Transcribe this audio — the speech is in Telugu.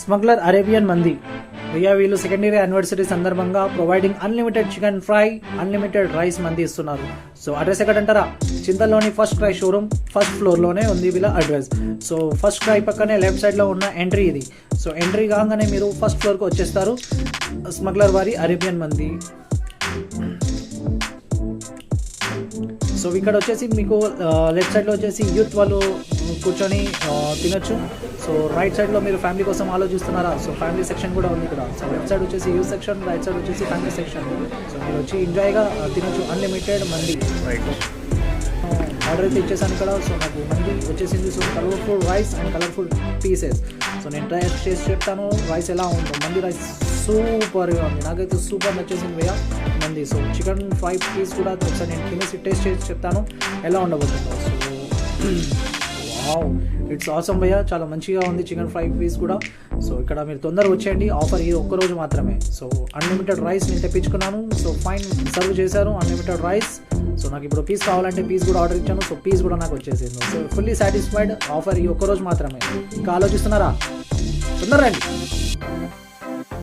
స్మగ్లర్ అరేబియన్ మంది భయ్యా వీళ్ళు సెకండరీ యానివర్సరీ సందర్భంగా providing unlimited chicken fry, unlimited rice మంది ఇస్తున్నారు. సో అడ్రస్ ఎక్కడంటారా, చింతల్లోని ఫస్ట్ క్రై షోరూమ్ ఫస్ట్ ఫ్లోర్లోనే ఉంది వీళ్ళ అడ్రస్. సో ఫస్ట్ క్రై పక్కనే లెఫ్ట్ సైడ్లో ఉన్న ఎంట్రీ ఇది. సో ఎంట్రీ కాగానే మీరు ఫస్ట్ ఫ్లోర్కి వచ్చేస్తారు. స్మగ్లర్ వారి అరేబియన్ మంది. సో ఇక్కడ వచ్చేసి మీకు లెఫ్ట్ సైడ్లో వచ్చేసి యూత్ వాళ్ళు కూర్చొని తినొచ్చు. సో రైట్ సైడ్లో మీరు ఫ్యామిలీ కోసం ఆలోచిస్తున్నారా, సో ఫ్యామిలీ సెక్షన్ కూడా ఉంది ఇక్కడ. సో లెఫ్ట్ సైడ్ వచ్చేసి యూత్ సెక్షన్, రైట్ సైడ్ వచ్చేసి ఫ్యామిలీ సెక్షన్. సో మీరు వచ్చి ఎంజాయ్గా తినొచ్చు అన్లిమిటెడ్ మంది. ఆర్డర్ అయితే ఇచ్చేసాను ఇక్కడ. సో నాకు మంది వచ్చేసింది. So colourful rice and colourful pieces. So నేను ట్రై చేసి చెప్తాను రైస్ ఎలా ఉందో. మంది రైస్ సూపర్గా ఉంది, నాకైతే సూపర్ నచ్చేసింది భయ్యా మంది. సో చికెన్ ఫ్రై పీస్ కూడా ఒకసారి నేను తినేసి టేస్ట్ చేసి చెప్తాను ఎలా ఉండబోతుందో. సో వావ్, ఇట్స్ ఆసమ్ భయ్యా, చాలా మంచిగా ఉంది చికెన్ ఫ్రై పీస్ కూడా. సో ఇక్కడ మీరు తొందరగా వచ్చేయండి, ఆఫర్ ఇది ఒక్కరోజు మాత్రమే. సో అన్లిమిటెడ్ రైస్ నేను తెప్పించుకున్నాను. సో ఫైన్ సర్వ్ చేశారు అన్లిమిటెడ్ రైస్. సో నాకు ఇప్పుడు పీస్ కావాలంటే పీస్ కూడా ఆర్డర్ ఇచ్చాను. సో పీస్ కూడా నాకు వచ్చేసింది. So fully satisfied. ఆఫర్ ఈ ఒక్కరోజు మాత్రమే. ఇంకా ఆలోచిస్తున్నారా, తొందరగా రండి.